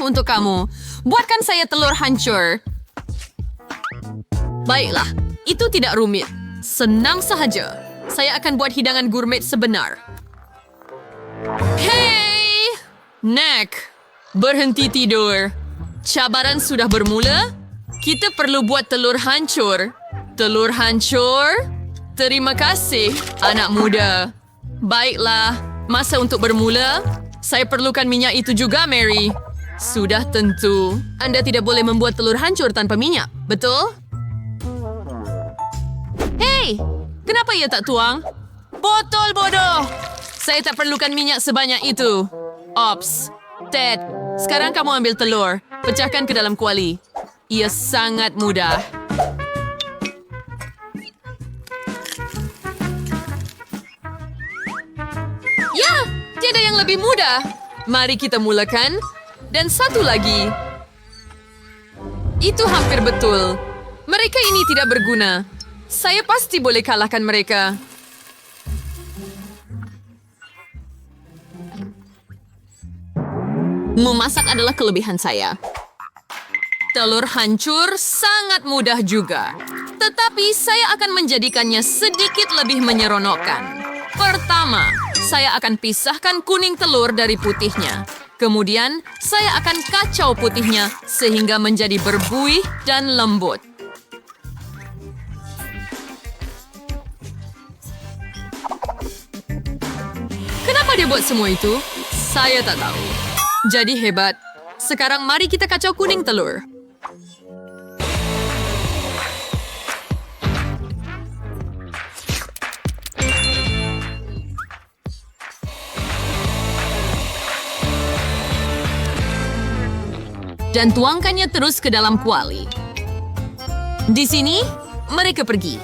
untuk kamu. Buatkan saya telur hancur. Baiklah, itu tidak rumit. Senang sahaja. Saya akan buat hidangan gourmet sebenar. Hei! Nek, berhenti tidur. Cabaran sudah bermula. Kita perlu buat telur hancur. Telur hancur? Terima kasih, anak muda. Baiklah, masa untuk bermula. Saya perlukan minyak itu juga, Mary. Sudah tentu. Anda tidak boleh membuat telur hancur tanpa minyak, betul? Hei, kenapa ia tak tuang? Botol bodoh! Saya tak perlukan minyak sebanyak itu. Ops, Ted, sekarang kamu ambil telur. Pecahkan ke dalam kuali. Ia sangat mudah. Ya, tiada yang lebih mudah. Mari kita mulakan. Dan satu lagi. Itu hampir betul. Mereka ini tidak berguna. Saya pasti boleh kalahkan mereka. Memasak adalah kelebihan saya. Telur hancur sangat mudah juga. Tetapi saya akan menjadikannya sedikit lebih menyeronokkan. Pertama, saya akan pisahkan kuning telur dari putihnya. Kemudian, saya akan kacau putihnya sehingga menjadi berbuih dan lembut. Kenapa dia buat semua itu? Saya tak tahu. Jadi hebat. Sekarang mari kita kacau kuning telur. Dan tuangkannya terus ke dalam kuali. Di sini, mereka pergi.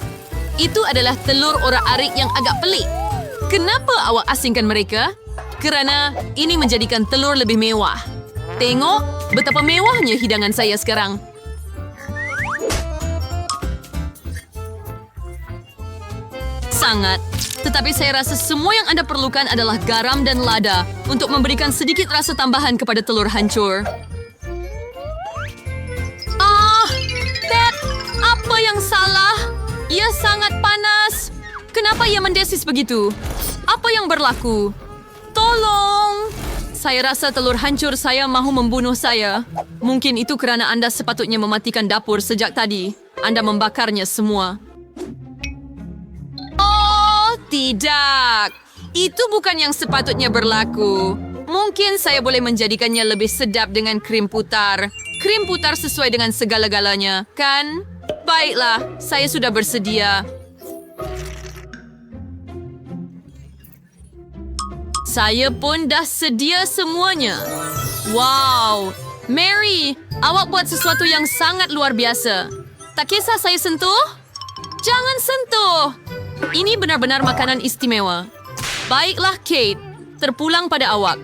Itu adalah telur orak-arik yang agak pelik. Kenapa awak asingkan mereka? Kerana ini menjadikan telur lebih mewah. Tengok betapa mewahnya hidangan saya sekarang. Sangat. Tetapi saya rasa semua yang Anda perlukan adalah garam dan lada untuk memberikan sedikit rasa tambahan kepada telur hancur. Apa yang salah? Ia sangat panas. Kenapa ia mendesis begitu? Apa yang berlaku? Tolong! Saya rasa telur hancur saya mahu membunuh saya. Mungkin itu kerana Anda sepatutnya mematikan dapur sejak tadi. Anda membakarnya semua. Oh, tidak. Itu bukan yang sepatutnya berlaku. Mungkin saya boleh menjadikannya lebih sedap dengan krim putar. Krim putar sesuai dengan segala-galanya, kan? Baiklah, saya sudah bersedia. Saya pun dah sedia semuanya. Wow, Mary, awak buat sesuatu yang sangat luar biasa. Tak kisah saya sentuh? Jangan sentuh. Ini benar-benar makanan istimewa. Baiklah, Kate. Terpulang pada awak.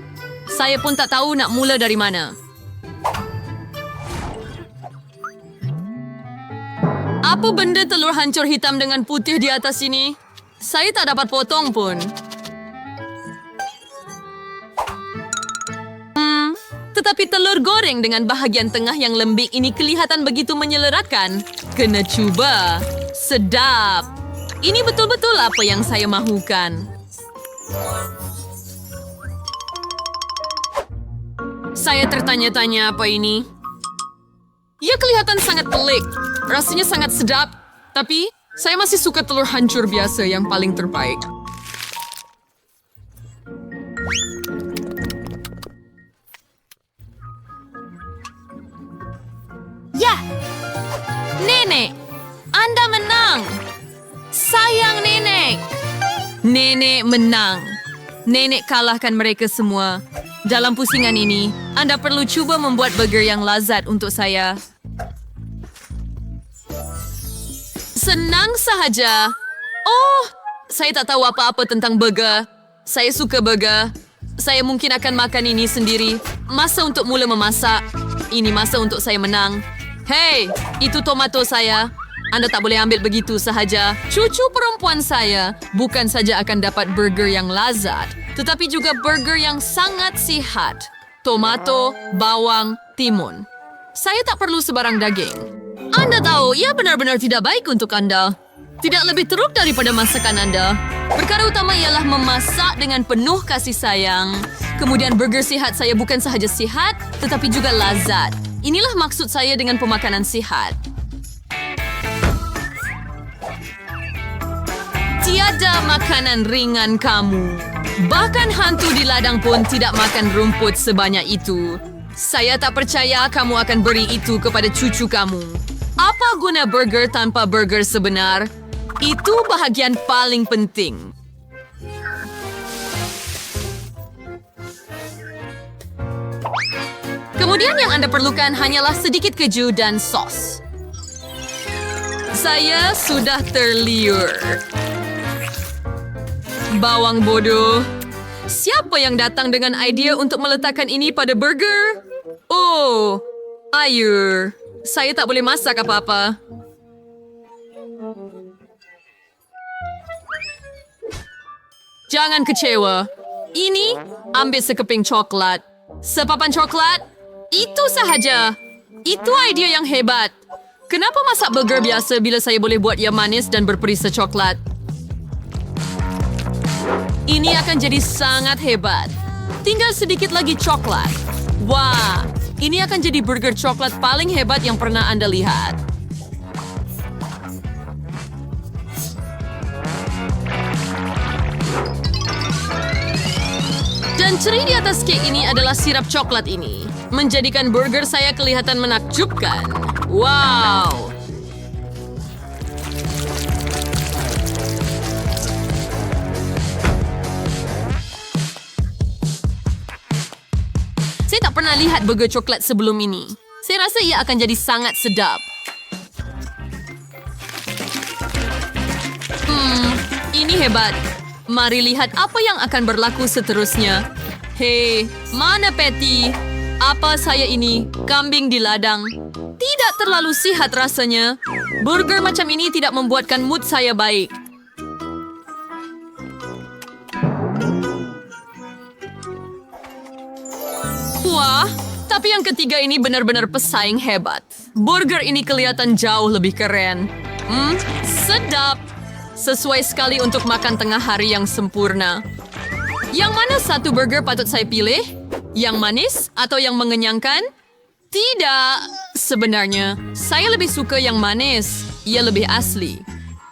Saya pun tak tahu nak mula dari mana. Apa benda telur hancur hitam dengan putih di atas ini? Saya tak dapat potong pun. Tetapi telur goreng dengan bahagian tengah yang lembik ini kelihatan begitu menyeleratkan. Kena cuba. Sedap. Ini betul-betul apa yang saya mahukan. Saya tertanya-tanya apa ini. Ia kelihatan sangat pelik. Rasanya sangat sedap. Tapi, saya masih suka telur hancur biasa yang paling terbaik. Ya! Nenek! Anda menang! Sayang Nenek! Nenek menang. Nenek kalahkan mereka semua. Dalam pusingan ini, Anda perlu cuba membuat burger yang lazat untuk saya. Senang sahaja. Oh, saya tak tahu apa-apa tentang burger. Saya suka burger. Saya mungkin akan makan ini sendiri. Masa untuk mula memasak. Ini masa untuk saya menang. Hei, itu tomato saya. Anda tak boleh ambil begitu sahaja. Cucu perempuan saya bukan saja akan dapat burger yang lazat, tetapi juga burger yang sangat sihat. tomato, bawang, timun. Saya tak perlu sebarang daging. Anda tahu, ia benar-benar tidak baik untuk Anda. Tidak lebih teruk daripada masakan Anda. Perkara utama ialah memasak dengan penuh kasih sayang. Kemudian burger sihat saya bukan sahaja sihat, tetapi juga lazat. Inilah maksud saya dengan pemakanan sihat. Tiada makanan ringan kamu. Bahkan hantu di ladang pun tidak makan rumput sebanyak itu. Saya tak percaya kamu akan beri itu kepada cucu kamu. Apa guna burger tanpa burger sebenar? Itu bahagian paling penting. Kemudian yang Anda perlukan hanyalah sedikit keju dan sos. Saya sudah terliur. Bawang bodoh. Siapa yang datang dengan idea untuk meletakkan ini pada burger? Oh, air. Saya tak boleh masak apa-apa. Jangan kecewa. Ini, ambil sekeping coklat. Sepapan coklat? Itu sahaja. Itu idea yang hebat. Kenapa masak burger biasa bila saya boleh buat ia manis dan berperisa coklat? Ini akan jadi sangat hebat. Tinggal sedikit lagi coklat. Wah, ini akan jadi burger coklat paling hebat yang pernah Anda lihat. Dan ceri di atas kek ini adalah sirap coklat ini. Menjadikan burger saya kelihatan menakjubkan. Wow! Saya tak pernah lihat burger coklat sebelum ini. Saya rasa ia akan jadi sangat sedap. Ini hebat. Mari lihat apa yang akan berlaku seterusnya. Hei, mana Patty? Apa saya ini? Kambing di ladang. Tidak terlalu sihat rasanya. Burger macam ini tidak membuatkan mood saya baik. Wah, tapi yang ketiga ini benar-benar pesaing hebat. Burger ini kelihatan jauh lebih keren. Sedap. Sesuai sekali untuk makan tengah hari yang sempurna. Yang mana satu burger patut saya pilih? Yang manis atau yang mengenyangkan? Tidak. Sebenarnya, saya lebih suka yang manis. Ia lebih asli.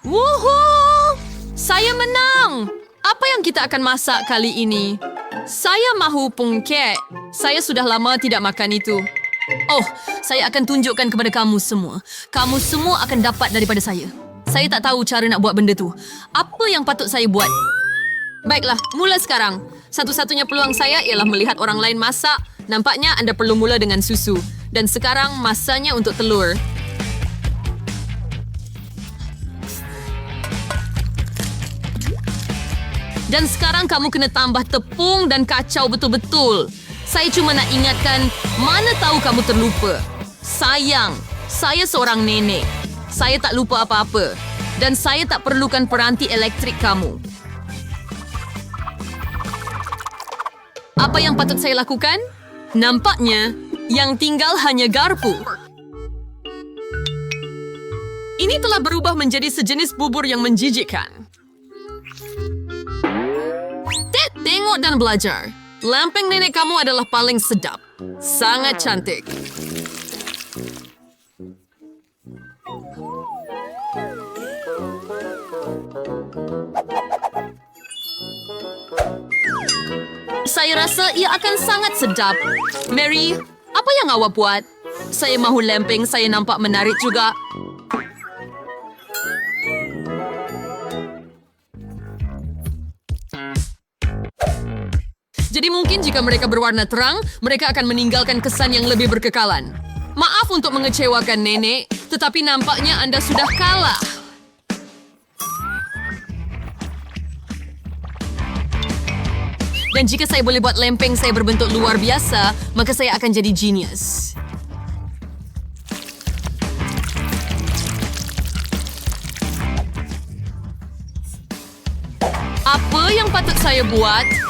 Wuhuu! Saya menang! Apa yang kita akan masak kali ini? Saya mahu pungkek. Saya sudah lama tidak makan itu. Oh, saya akan tunjukkan kepada kamu semua. Kamu semua akan dapat daripada saya. Saya tak tahu cara nak buat benda tu. Apa yang patut saya buat? Baiklah, mula sekarang. Satu-satunya peluang saya ialah melihat orang lain masak. Nampaknya anda perlu mula dengan susu. Dan sekarang masanya untuk telur. Dan sekarang kamu kena tambah tepung dan kacau betul-betul. Saya cuma nak ingatkan, mana tahu kamu terlupa. Sayang, saya seorang nenek. Saya tak lupa apa-apa. Dan saya tak perlukan peranti elektrik kamu. Apa yang patut saya lakukan? Nampaknya, yang tinggal hanya garpu. Ini telah berubah menjadi sejenis bubur yang menjijikkan. Tengok dan belajar. Lempeng nenek kamu adalah paling sedap. Sangat cantik. Saya rasa ia akan sangat sedap. Mary, apa yang awak buat? Saya mahu lempeng saya nampak menarik juga. Jadi mungkin jika mereka berwarna terang, mereka akan meninggalkan kesan yang lebih berkekalan. Maaf untuk mengecewakan nenek, tetapi nampaknya anda sudah kalah. Dan jika saya boleh buat lempeng saya berbentuk luar biasa, maka saya akan jadi genius. Apa yang patut saya buat?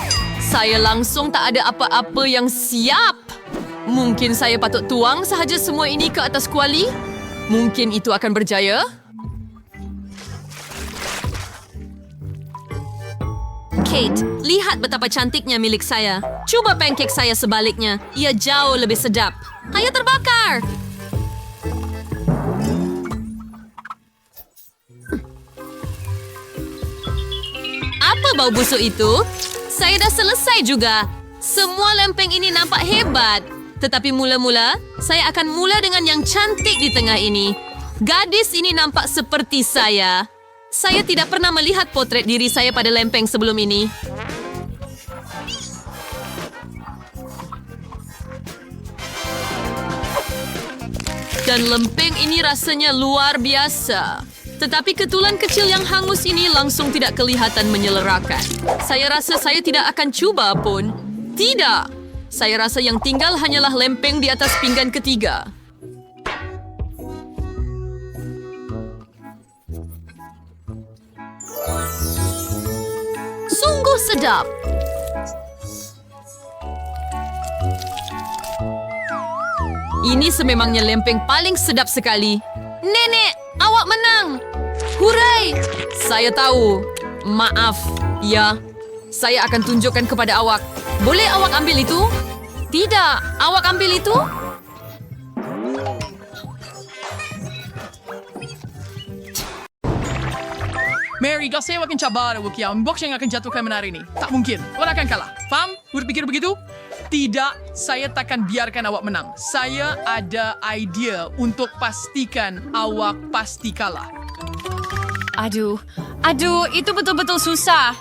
Saya langsung tak ada apa-apa yang siap. Mungkin saya patut tuang sahaja semua ini ke atas kuali? Mungkin itu akan berjaya? Kate, lihat betapa cantiknya milik saya. Cuba pancake saya sebaliknya. Ia jauh lebih sedap. Ayo terbakar! Apa bau busuk itu? Saya dah selesai juga. Semua lempeng ini nampak hebat. Tetapi mula-mula, saya akan mula dengan yang cantik di tengah ini. Gadis ini nampak seperti saya. Saya tidak pernah melihat potret diri saya pada lempeng sebelum ini. Dan lempeng ini rasanya luar biasa. Tetapi ketulan kecil yang hangus ini langsung tidak kelihatan menyelerakan. Saya rasa saya tidak akan cuba pun. Tidak. Saya rasa yang tinggal hanyalah lempeng di atas pinggan ketiga. Sungguh sedap. Ini sememangnya lempeng paling sedap sekali. Nenek, awak menang. Hurai! Saya tahu. Maaf. Ya, saya akan tunjukkan kepada awak. Boleh awak ambil itu? Tidak, awak ambil itu? Mary, kau saya akan cabar, Wukia. Box yang akan jatuhkan menari ini. Tak mungkin. Awak akan kalah. Faham? Berpikir begitu? Tidak, saya takkan biarkan awak menang. Saya ada idea untuk pastikan awak pasti kalah. Aduh, itu betul-betul susah.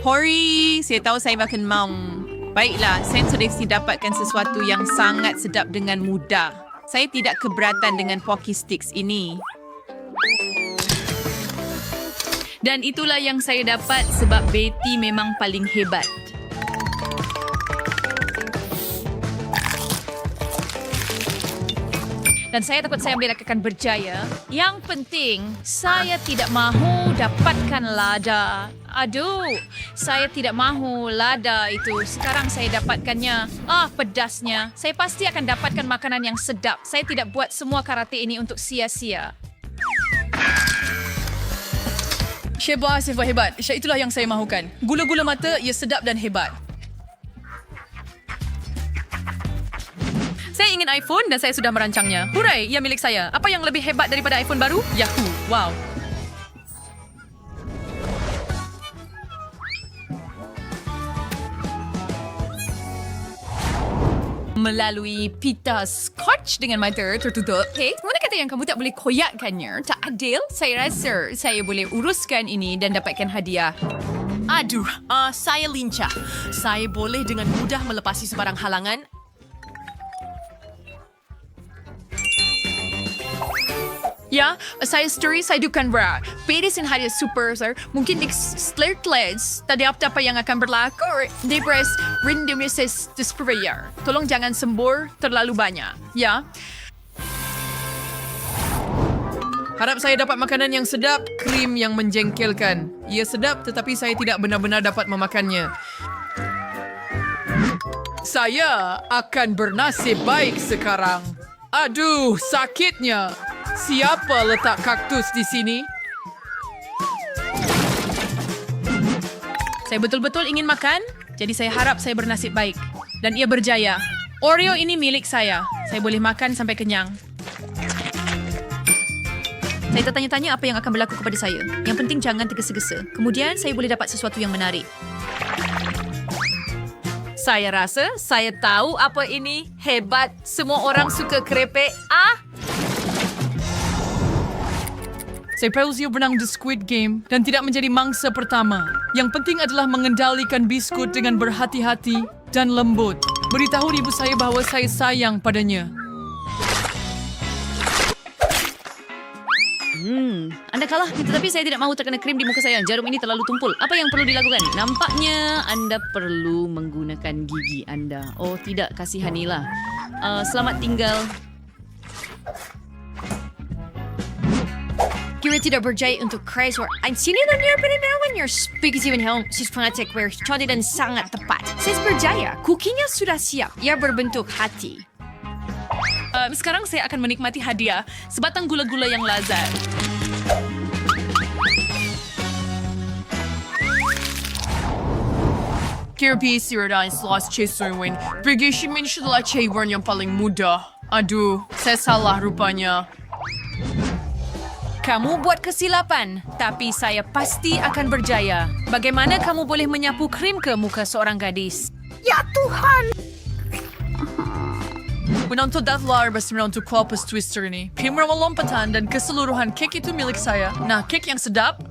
Hori, saya tahu saya makan maung. Baiklah, saya sudah dapatkan sesuatu yang sangat sedap dengan mudah. Saya tidak keberatan dengan Pocky Sticks ini. Dan itulah yang saya dapat sebab Betty memang paling hebat. Dan saya takut saya akan berjaya. Yang penting, saya tidak mahu dapatkan lada. Aduh, saya tidak mahu lada itu. Sekarang saya dapatkannya. Pedasnya. Saya pasti akan dapatkan makanan yang sedap. Saya tidak buat semua karate ini untuk sia-sia. Sheba, hebat. Itulah yang saya mahukan. Gula-gula mata, ia sedap dan hebat. Saya ingin iPhone dan saya sudah merancangnya. Hurai, ia milik saya. Apa yang lebih hebat daripada iPhone baru? Yahoo! Wow. Melalui pita scotch dengan mata tertutup. Hey, mana kata yang kamu tak boleh koyakkannya? Tak adil. Saya rasa saya boleh uruskan ini dan dapatkan hadiah. Aduh, saya lincah. Saya boleh dengan mudah melepasi sebarang halangan. Ya, saya story saya dukan bra. Pedisin hadiah super, sir. Mungkin di Slurtleds, tadi apa yang akan berlaku? Di press, Rindomisis Disprayer. Tolong jangan sembur terlalu banyak. Ya. Harap saya dapat makanan yang sedap, krim yang menjengkelkan. Ia sedap tetapi saya tidak benar-benar dapat memakannya. Saya akan bernasib baik sekarang. Aduh, sakitnya. Siapa letak kaktus di sini? Saya betul-betul ingin makan, jadi saya harap saya bernasib baik. Dan ia berjaya. Oreo ini milik saya. Saya boleh makan sampai kenyang. Saya tertanya-tanya apa yang akan berlaku kepada saya. Yang penting jangan tergesa-gesa. Kemudian saya boleh dapat sesuatu yang menarik. Saya rasa saya tahu apa ini. Hebat. Semua orang suka kerepek. Saya berhasil menang The Squid Game dan tidak menjadi mangsa pertama. Yang penting adalah mengendalikan biskut dengan berhati-hati dan lembut. Beritahu ibu saya bahawa saya sayang padanya. Anda kalah, tetapi saya tidak mahu terkena krim di muka saya. Jarum ini terlalu tumpul. Apa yang perlu dilakukan? Nampaknya Anda perlu menggunakan gigi Anda. Oh tidak, kasihanilah. Selamat tinggal. Kira tidak berjaya untuk Kreisler. Sini dan niya pinanawan your speakers even home. Sis pengatik where contoh dan sangat tepat. Sis berjaya. Kukinya sudah siap. Ia berbentuk hati. Sekarang saya akan menikmati hadiah. Sebatang gula-gula yang lazat. Kirby Sirdan Sloss Chesuwin. Bergisimin adalah cewek yang paling muda. Aduh, saya salah rupanya. Kamu buat kesilapan, tapi saya pasti akan berjaya. Bagaimana kamu boleh menyapu krim ke muka seorang gadis? Menonton Deathlar bas menonton Clopas Twister ini. Pimrawa lompatan dan keseluruhan kek itu milik saya. Nah, kek yang sedap.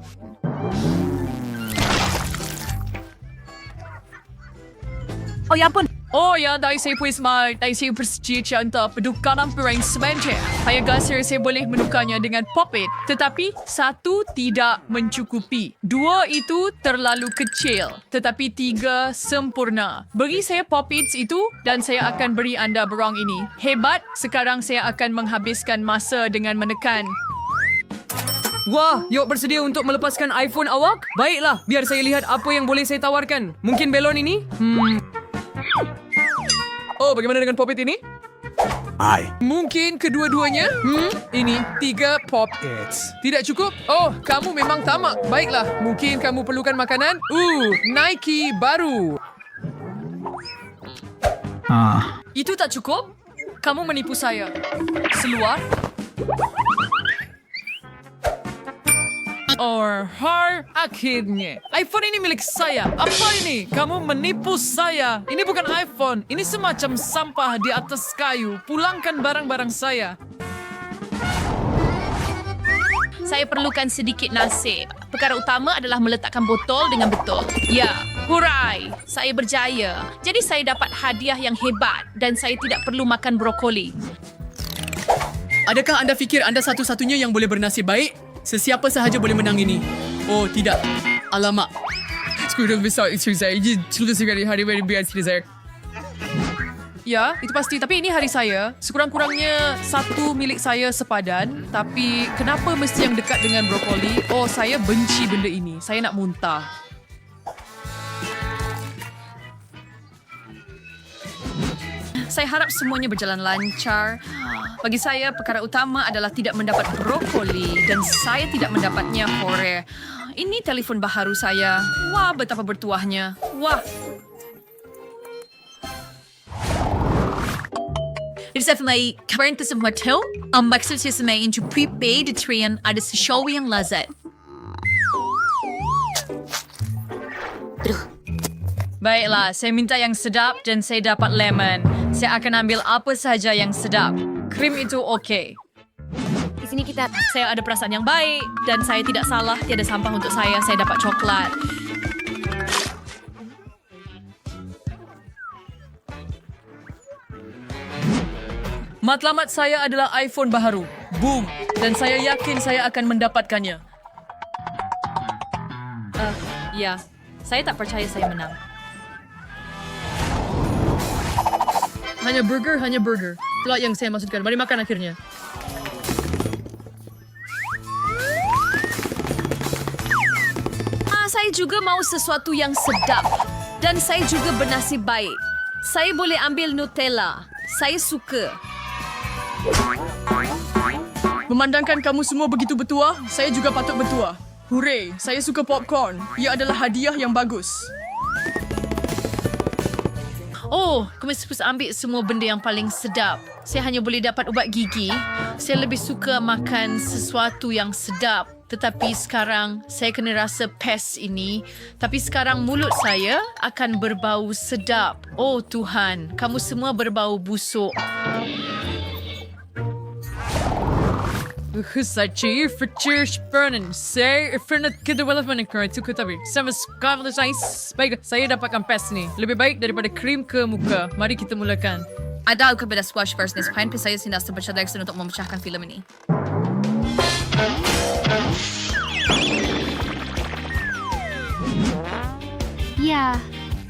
Oh ya ampun. Oh ya, dahil saya puas mal, dahil saya bersedia untuk pedukan ang pirain sebentar. Saya gasir saya boleh menukarnya dengan Pop-It. Tetapi, satu tidak mencukupi. Dua itu terlalu kecil. Tetapi tiga sempurna. Beri saya Pop-Its itu dan saya akan beri anda barang ini. Hebat, sekarang saya akan menghabiskan masa dengan menekan. Wah, Yok bersedia untuk melepaskan iPhone awak? Baiklah, biar saya lihat apa yang boleh saya tawarkan. Mungkin belon ini? Oh, bagaimana dengan Pop-It ini? Ai. Mungkin kedua-duanya? Ini 3 Pop-Its. Tidak cukup? Oh, kamu memang tamak. Baiklah, mungkin kamu perlukan makanan? Nike baru. Itu tak cukup? Kamu menipu saya. Seluar? Akhirnya. iPhone ini milik saya. Apa ini? Kamu menipu saya. Ini bukan iPhone. Ini semacam sampah di atas kayu. Pulangkan barang-barang saya. Saya perlukan sedikit nasib. Perkara utama adalah meletakkan botol dengan betul. Ya, hurai! Saya berjaya. Jadi saya dapat hadiah yang hebat dan saya tidak perlu makan brokoli. Adakah anda fikir anda satu-satunya yang boleh bernasib baik? Sesiapa sahaja boleh menang ini. Oh, tidak. Alamak. Squirtle besar itu saya. Ini sudah sekali hari biasa saya. Ya, itu pasti. Tapi ini hari saya. Sekurang-kurangnya satu milik saya sepadan. Tapi kenapa mesti yang dekat dengan brokoli? Oh, saya benci benda ini. Saya nak muntah. Saya harap semuanya berjalan lancar. Bagi saya, perkara utama adalah tidak mendapat brokoli dan saya tidak mendapatnya hore. Ini telefon baharu saya. Wah, betapa bertuahnya. Wah. Jadi saya may kabarin sa hotel. Ang maksud saya may into prepaid train ada sesuatu yang lazat. Baiklah, saya minta yang sedap dan saya dapat lemon. Saya akan ambil apa sahaja yang sedap. Krim itu okey. Di sini kita Saya ada perasaan yang baik dan saya tidak salah. Tiada sampah untuk saya. Saya dapat coklat. Matlamat saya adalah iPhone baharu. Boom. Dan saya yakin saya akan mendapatkannya. Ya, saya tak percaya saya menang. Hanya burger. Itulah yang saya maksudkan. Mari makan akhirnya. Saya juga mau sesuatu yang sedap. Dan saya juga bernasib baik. Saya boleh ambil Nutella. Saya suka. Memandangkan kamu semua begitu bertuah, saya juga patut bertuah. Hooray, saya suka popcorn. Ia adalah hadiah yang bagus. Oh, kamu supposed ambil semua benda yang paling sedap. Saya hanya boleh dapat ubat gigi. Saya lebih suka makan sesuatu yang sedap. Tetapi sekarang saya kena rasa pes ini. Tapi sekarang mulut saya akan berbau sedap. Oh Tuhan, kamu semua berbau busuk. Sachi, Fritchers, Vernon, saya Fernand kita wala menikah itu ketabi. Sama sekali baik, saya dapatkan pes ni. Lebih baik daripada krim ke muka. Mari kita mulakan. ada kepada squash first nes pain saya sinasa bercadang untuk memecahkan film ini. Ya.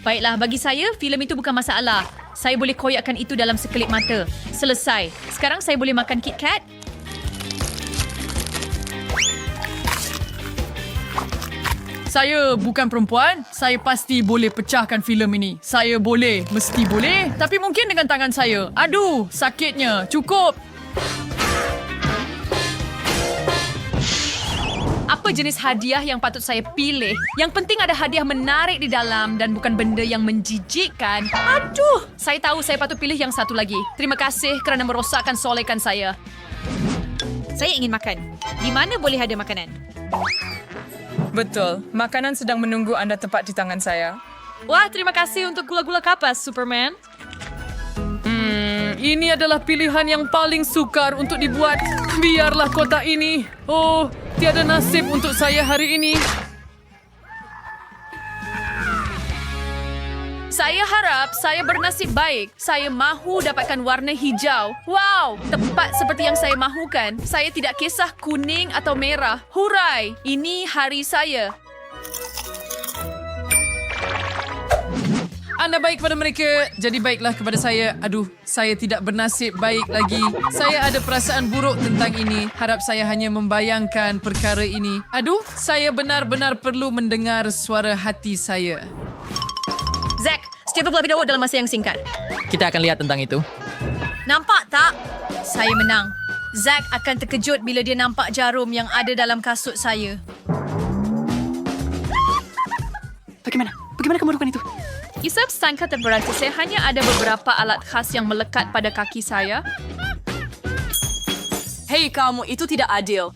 Baiklah, bagi saya, filem itu bukan masalah. Saya boleh koyakkan itu dalam sekelip mata. Selesai. Sekarang saya boleh makan KitKat? Saya bukan perempuan. Saya pasti boleh pecahkan filem ini. Saya boleh, mesti boleh. Tapi mungkin dengan tangan saya. Aduh, sakitnya. Cukup. Apa jenis hadiah yang patut saya pilih? Yang penting ada hadiah menarik di dalam dan bukan benda yang menjijikkan. Aduh, saya tahu saya patut pilih yang satu lagi. Terima kasih kerana merosakkan solekan saya. Saya ingin makan. Di mana boleh ada makanan? Betul, makanan sedang menunggu Anda tepat di tangan saya. Wah, terima kasih untuk gula-gula kapas, Superman. Ini adalah pilihan yang paling sukar untuk dibuat. Biarlah kotak ini. Oh, tiada nasib untuk saya hari ini. Saya harap saya bernasib baik. Saya mahu dapatkan warna hijau. Wow, tepat seperti yang saya mahukan. Saya tidak kisah kuning atau merah. Hurai, ini hari saya. Anda baik kepada mereka, jadi baiklah kepada saya. Aduh, saya tidak bernasib baik lagi. Saya ada perasaan buruk tentang ini. Harap saya hanya membayangkan perkara ini. Aduh, saya benar-benar perlu mendengar suara hati saya. Zack, Steve lebih dahulu dalam masa yang singkat. Kita akan lihat tentang itu. Nampak tak? Saya menang. Zack akan terkejut bila dia nampak jarum yang ada dalam kasut saya. Bagaimana kamu lakukan itu? Isap sangka terberati, saya hanya ada beberapa alat khas yang melekat pada kaki saya. Hei kamu, itu tidak adil.